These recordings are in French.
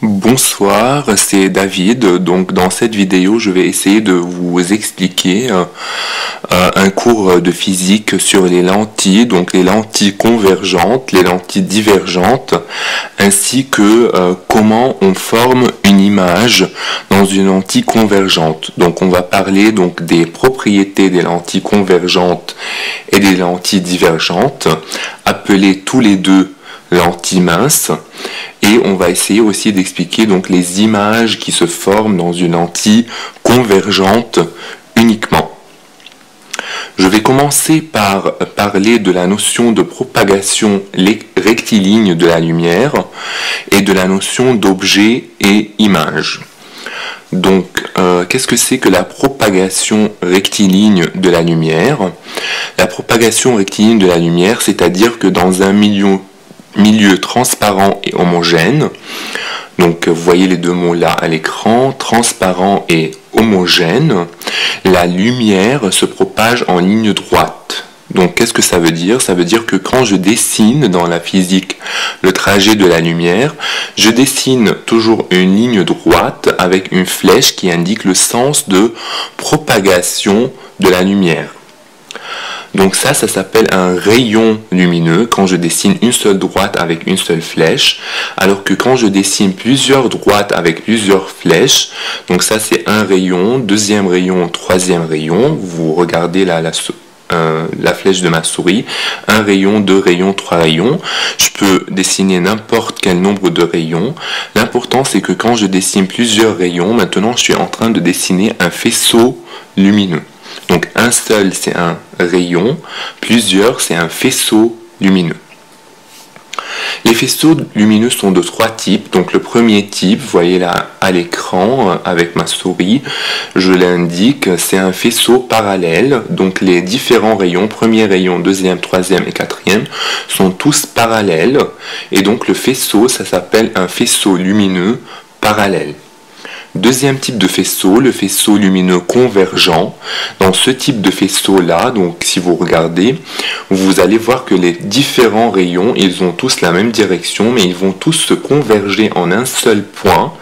Bonsoir, c'est David. Donc dans cette vidéo, je vais essayer de vous expliquer un cours de physique sur les lentilles, donc les lentilles convergentes, les lentilles divergentes, ainsi que comment on forme une image dans une lentille convergente. Donc on va parler donc des propriétés des lentilles convergentes et des lentilles divergentes, appelées tous les deux lentilles minces, et on va essayer aussi d'expliquer donc les images qui se forment dans une lentille convergente uniquement. Je vais commencer par parler de la notion de propagation rectiligne de la lumière et de la notion d'objet et image. Donc, qu'est-ce que c'est que la propagation rectiligne de la lumière? La propagation rectiligne de la lumière, c'est-à-dire que dans un milieu transparent et homogène, donc vous voyez les deux mots là à l'écran, transparent et homogène, la lumière se propage en ligne droite. Donc qu'est-ce que ça veut dire? Ça veut dire que quand je dessine dans la physique le trajet de la lumière, je dessine toujours une ligne droite avec une flèche qui indique le sens de propagation de la lumière. Donc ça s'appelle un rayon lumineux quand je dessine une seule droite avec une seule flèche, alors que quand je dessine plusieurs droites avec plusieurs flèches, donc ça c'est un rayon, deuxième rayon, troisième rayon, vous regardez là la flèche de ma souris, un rayon, deux rayons, trois rayons, je peux dessiner n'importe quel nombre de rayons. L'important c'est que quand je dessine plusieurs rayons, maintenant je suis en train de dessiner un faisceau lumineux. Donc un seul c'est un rayon, plusieurs c'est un faisceau lumineux. Les faisceaux lumineux sont de trois types. Donc le premier type, vous voyez là à l'écran avec ma souris, je l'indique, c'est un faisceau parallèle. Donc les différents rayons, premier rayon, deuxième, troisième et quatrième, sont tous parallèles. Et donc le faisceau, ça s'appelle un faisceau lumineux parallèle. Deuxième type de faisceau, le faisceau lumineux convergent. Dans ce type de faisceau-là, donc si vous regardez, vous allez voir que les différents rayons, ils ont tous la même direction, mais ils vont tous se converger en un seul point,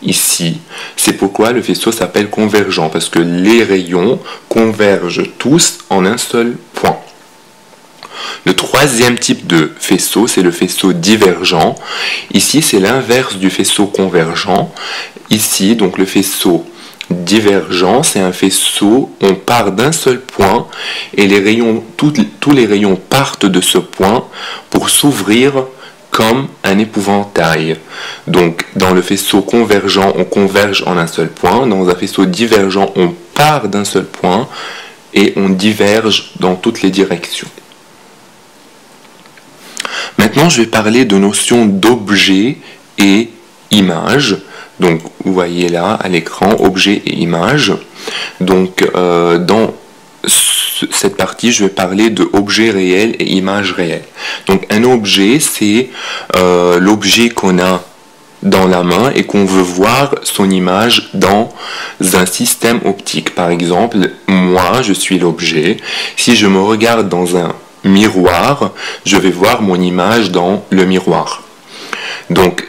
ici. C'est pourquoi le faisceau s'appelle convergent, parce que les rayons convergent tous en un seul point. Le troisième type de faisceau, c'est le faisceau divergent. Ici, c'est l'inverse du faisceau convergent. Ici, donc le faisceau divergent, c'est un faisceau, on part d'un seul point et les rayons, tous les rayons partent de ce point pour s'ouvrir comme un épouvantail. Donc, dans le faisceau convergent, on converge en un seul point. Dans un faisceau divergent, on part d'un seul point et on diverge dans toutes les directions. Maintenant, je vais parler de notions d'objet et image. Donc, vous voyez là à l'écran, objet et image. Donc, dans cette partie, je vais parler de objet réel et image réelle. Donc, un objet, c'est l'objet qu'on a dans la main et qu'on veut voir son image dans un système optique. Par exemple, moi, je suis l'objet. Si je me regarde dans un miroir, je vais voir mon image dans le miroir. Donc,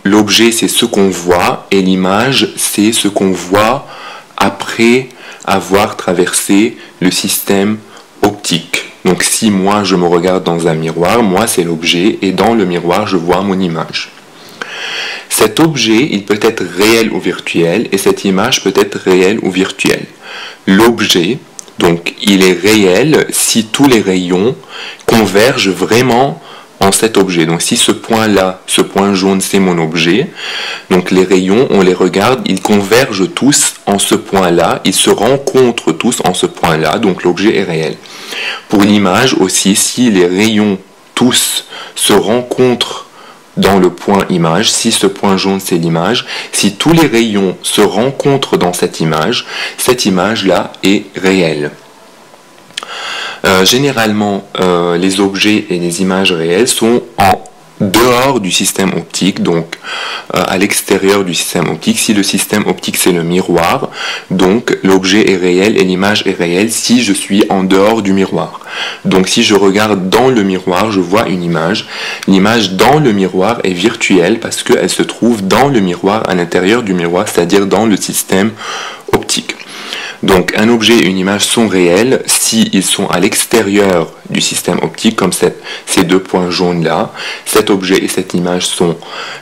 l'objet, c'est ce qu'on voit et l'image, c'est ce qu'on voit après avoir traversé le système optique. Donc, si moi, je me regarde dans un miroir, moi, c'est l'objet et dans le miroir, je vois mon image. Cet objet, il peut être réel ou virtuel et cette image peut être réelle ou virtuelle. L'objet, donc, il est réel si tous les rayons convergent vraiment en cet objet. Donc, si ce point-là, ce point jaune, c'est mon objet, donc les rayons, on les regarde, ils convergent tous en ce point-là, ils se rencontrent tous en ce point-là, donc l'objet est réel. Pour l'image aussi, si les rayons tous se rencontrent dans le point image, si ce point jaune c'est l'image, si tous les rayons se rencontrent dans cette image-là est réelle. Généralement, les objets et les images réelles sont en dehors du système optique, donc à l'extérieur du système optique. Si le système optique c'est le miroir, donc l'objet est réel et l'image est réelle si je suis en dehors du miroir. Donc si je regarde dans le miroir, je vois une image. L'image dans le miroir est virtuelle parce qu'elle se trouve dans le miroir, à l'intérieur du miroir, c'est-à-dire dans le système optique. Donc un objet et une image sont réels s'ils sont à l'extérieur du système optique, comme ces deux points jaunes là. Cet objet et cette image sont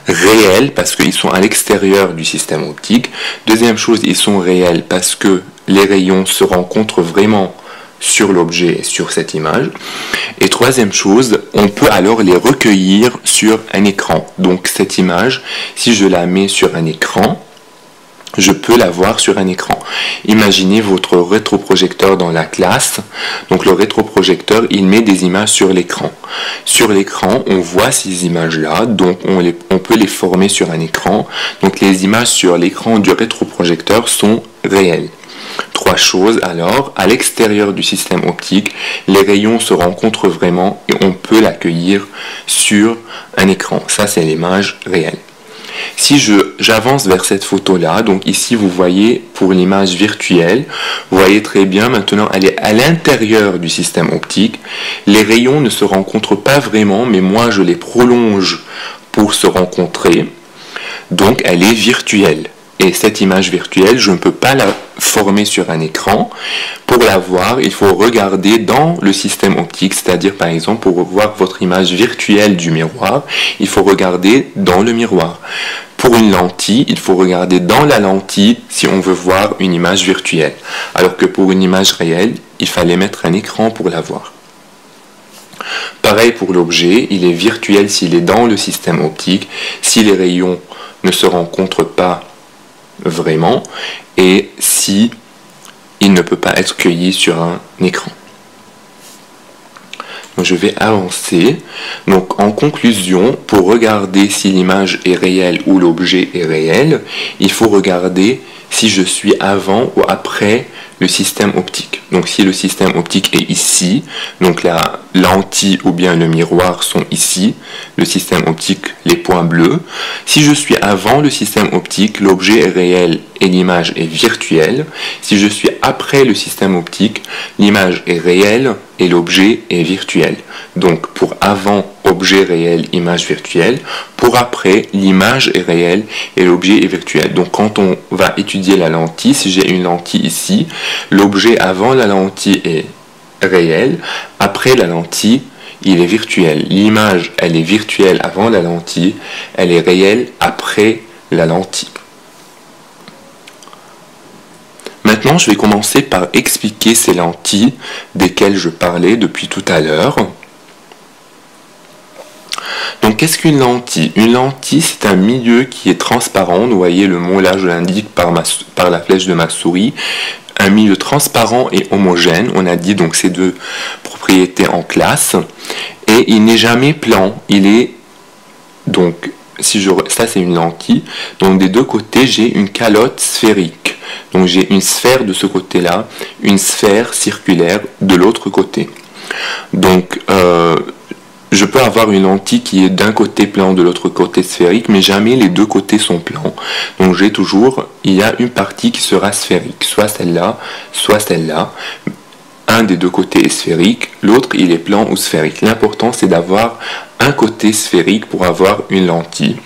réels parce qu'ils sont à l'extérieur du système optique. Deuxième chose, ils sont réels parce que les rayons se rencontrent vraiment sur l'objet et sur cette image. Et troisième chose, on peut alors les recueillir sur un écran. Donc cette image, si je la mets sur un écran, je peux la voir sur un écran. Imaginez votre rétroprojecteur dans la classe. Donc le rétroprojecteur, il met des images sur l'écran. Sur l'écran, on voit ces images-là, donc on peut les former sur un écran. Donc les images sur l'écran du rétroprojecteur sont réelles. Trois choses alors, à l'extérieur du système optique, les rayons se rencontrent vraiment et on peut l'accueillir sur un écran. Ça, c'est l'image réelle. Si j'avance vers cette photo-là, donc ici vous voyez pour l'image virtuelle, vous voyez très bien maintenant elle est à l'intérieur du système optique. Les rayons ne se rencontrent pas vraiment, mais moi je les prolonge pour se rencontrer. Donc elle est virtuelle. Et cette image virtuelle, je ne peux pas la former sur un écran. Pour la voir, il faut regarder dans le système optique, c'est-à-dire par exemple pour voir votre image virtuelle du miroir, il faut regarder dans le miroir. Pour une lentille, il faut regarder dans la lentille si on veut voir une image virtuelle. Alors que pour une image réelle, il fallait mettre un écran pour la voir. Pareil pour l'objet, il est virtuel s'il est dans le système optique, si les rayons ne se rencontrent pas vraiment et si il ne peut pas être cueilli sur un écran. Donc je vais avancer. Donc en conclusion, pour regarder si l'image est réelle ou l'objet est réel, il faut regarder si je suis avant ou après le système optique. Donc si le système optique est ici, donc la lentille ou bien le miroir sont ici, le système optique, les points bleus. Si je suis avant le système optique, l'objet est réel et l'image est virtuelle. Si je suis après le système optique, l'image est réelle et l'objet est virtuel. Donc pour avant, objet réel, image virtuelle. Pour après, l'image est réelle et l'objet est virtuel. Donc quand on va étudier la lentille, si j'ai une lentille ici, l'objet avant la lentille est réel, après la lentille, il est virtuel. L'image, elle est virtuelle avant la lentille, elle est réelle après la lentille. Maintenant, je vais commencer par expliquer ces lentilles desquelles je parlais depuis tout à l'heure. Donc, qu'est-ce qu'une lentille? Une lentille, c'est un milieu qui est transparent. Vous voyez, le mot là, je l'indique par la flèche de ma souris. Un milieu transparent et homogène. On a dit donc ces deux propriétés en classe. Et il n'est jamais plan. Il est donc, ça c'est une lentille. Donc, des deux côtés, j'ai une calotte sphérique. Donc, j'ai une sphère de ce côté-là, une sphère circulaire de l'autre côté. Donc, je peux avoir une lentille qui est d'un côté plan, de l'autre côté sphérique, mais jamais les deux côtés sont plans. Donc j'ai toujours, il y a une partie qui sera sphérique, soit celle-là, soit celle-là. Un des deux côtés est sphérique, l'autre il est plan ou sphérique. L'important c'est d'avoir un côté sphérique pour avoir une lentille.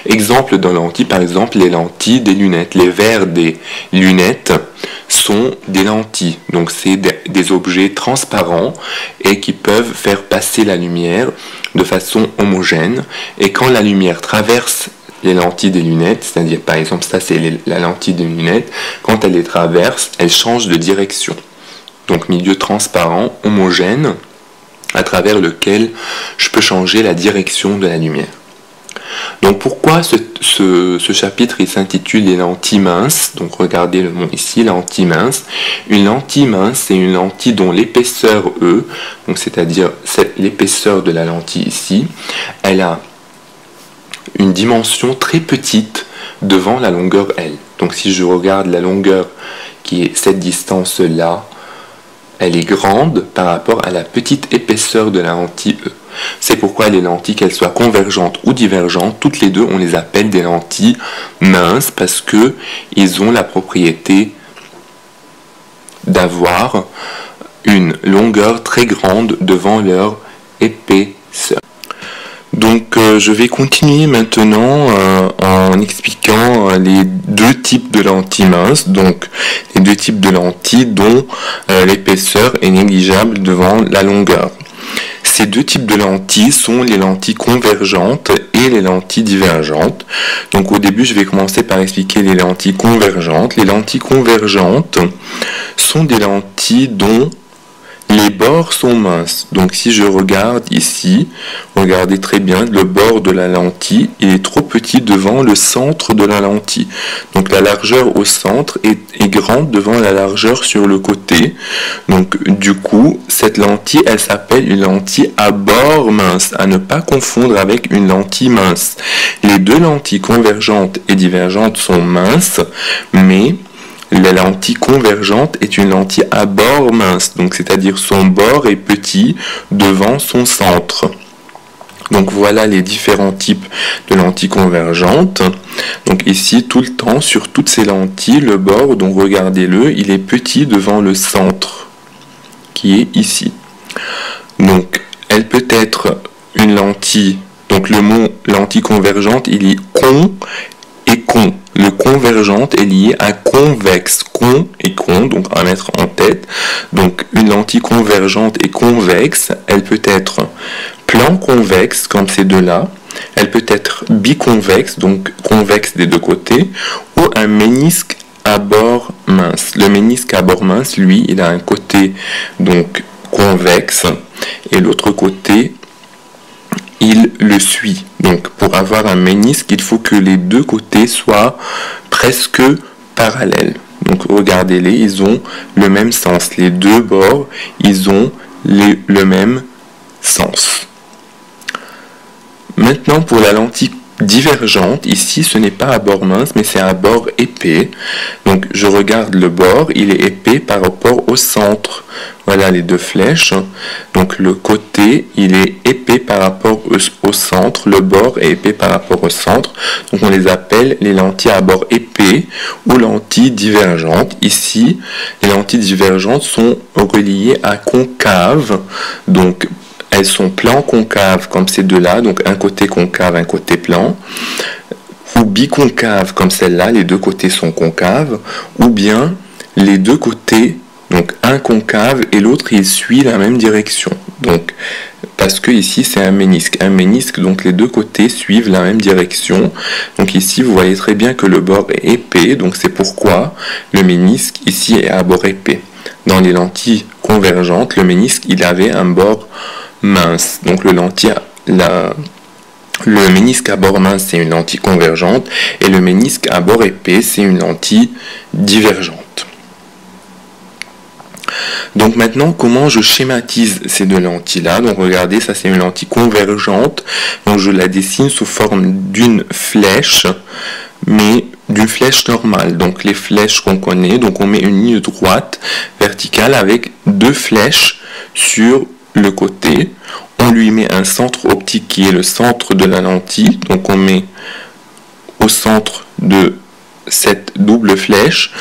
Exemple de lentille, par exemple les lentilles des lunettes. Les verres des lunettes sont des lentilles. Donc c'est des objets transparents et qui peuvent faire passer la lumière de façon homogène. Et quand la lumière traverse les lentilles des lunettes, c'est-à-dire par exemple ça c'est la lentille des lunettes, quand elle les traverse, elle change de direction. Donc milieu transparent, homogène, à travers lequel je peux changer la direction de la lumière. Donc pourquoi ce chapitre il s'intitule les lentilles minces? Donc regardez le mot ici, lentille mince. Une lentille mince, c'est une lentille dont l'épaisseur E, donc c'est-à-dire l'épaisseur de la lentille ici, elle a une dimension très petite devant la longueur L. Donc si je regarde la longueur qui est cette distance-là, elle est grande par rapport à la petite épaisseur de la lentille E. C'est pourquoi les lentilles, qu'elles soient convergentes ou divergentes, toutes les deux, on les appelle des lentilles minces parce que ils ont la propriété d'avoir une longueur très grande devant leur épaisseur. Donc je vais continuer maintenant en expliquant les deux types de lentilles minces, donc les deux types de lentilles dont l'épaisseur est négligeable devant la longueur. Ces deux types de lentilles sont les lentilles convergentes et les lentilles divergentes. Donc au début, je vais commencer par expliquer les lentilles convergentes. Les lentilles convergentes sont des lentilles dont les bords sont minces. Donc si je regarde ici, regardez très bien, le bord de la lentille, il est trop petit devant le centre de la lentille. Donc la largeur au centre est grande devant la largeur sur le côté. Donc du coup, cette lentille, elle s'appelle une lentille à bord mince, à ne pas confondre avec une lentille mince. Les deux lentilles convergentes et divergentes sont minces, mais la lentille convergente est une lentille à bord mince, donc c'est-à-dire son bord est petit devant son centre. Donc voilà les différents types de lentilles convergentes. Donc ici, tout le temps, sur toutes ces lentilles, le bord, donc regardez-le, il est petit devant le centre, qui est ici. Donc, elle peut être une lentille, donc le mot lentille convergente, il est con et con. Le convergente est lié à convexe, con et con, donc à mettre en tête. Donc une lentille convergente et convexe, elle peut être plan convexe comme ces deux-là, elle peut être biconvexe, donc convexe des deux côtés, ou un ménisque à bord mince. Le ménisque à bord mince, lui, il a un côté donc convexe et l'autre côté il le suit. Donc pour avoir un ménisque, il faut que les deux côtés soient presque parallèles. Donc regardez-les, ils ont le même sens. Les deux bords, ils ont le même sens. Maintenant pour la lentille divergente, ici ce n'est pas à bord mince mais c'est à bord épais. Donc je regarde le bord, il est épais par rapport au centre. Voilà les deux flèches. Donc le côté il est épais par rapport au centre, le bord est épais par rapport au centre. Donc on les appelle les lentilles à bord épais ou lentilles divergentes. Ici les lentilles divergentes sont reliées à concave. Donc elles sont plan concave comme ces deux-là, donc un côté concave, un côté plan, ou biconcave comme celle-là, les deux côtés sont concaves, ou bien les deux côtés, donc un concave et l'autre il suit la même direction. Donc parce que ici c'est un ménisque, donc les deux côtés suivent la même direction. Donc ici vous voyez très bien que le bord est épais, donc c'est pourquoi le ménisque ici est à bord épais. Dans les lentilles convergentes, le ménisque il avait un bord mince. Donc le ménisque à bord mince c'est une lentille convergente et le ménisque à bord épais c'est une lentille divergente. Donc maintenant comment je schématise ces deux lentilles là. Donc regardez, ça c'est une lentille convergente, donc je la dessine sous forme d'une flèche, mais d'une flèche normale, donc les flèches qu'on connaît. Donc on met une ligne droite verticale avec deux flèches sur le côté, on lui met un centre optique qui est le centre de la lentille, donc on met au centre de cette double flèche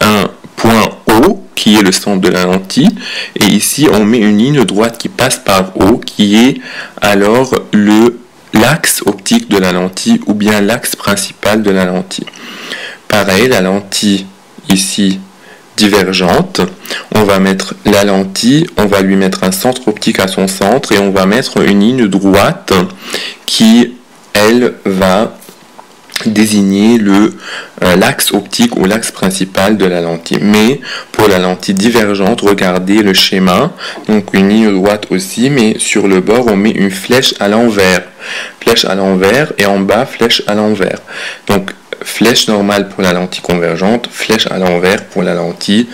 un point O qui est le centre de la lentille, et ici on met une ligne droite qui passe par O qui est alors l'axe optique de la lentille ou bien l'axe principal de la lentille. Pareil, la lentille ici divergente, on va mettre la lentille, on va lui mettre un centre optique à son centre et on va mettre une ligne droite qui, elle, va désigner l'axe optique ou l'axe principal de la lentille. Mais pour la lentille divergente, regardez le schéma, donc une ligne droite aussi, mais sur le bord on met une flèche à l'envers et en bas flèche à l'envers. Donc flèche normale pour la lentille convergente, flèche à l'envers pour la lentille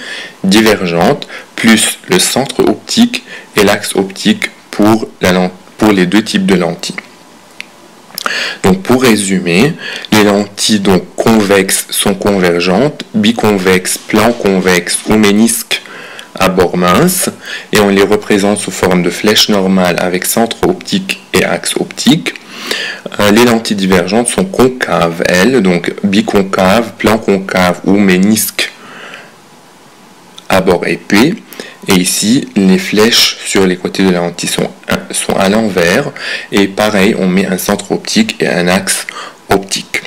divergente, plus le centre optique et l'axe optique pour les deux types de lentilles. Donc pour résumer, les lentilles donc convexes sont convergentes, biconvexes, plan convexe ou ménisque à bord mince et on les représente sous forme de flèche normale avec centre optique et axe optique. Les lentilles divergentes sont concaves, elles, donc biconcaves, plan concave ou ménisque à bord épais. Et ici, les flèches sur les côtés de la lentille sont à l'envers. Et pareil, on met un centre optique et un axe optique.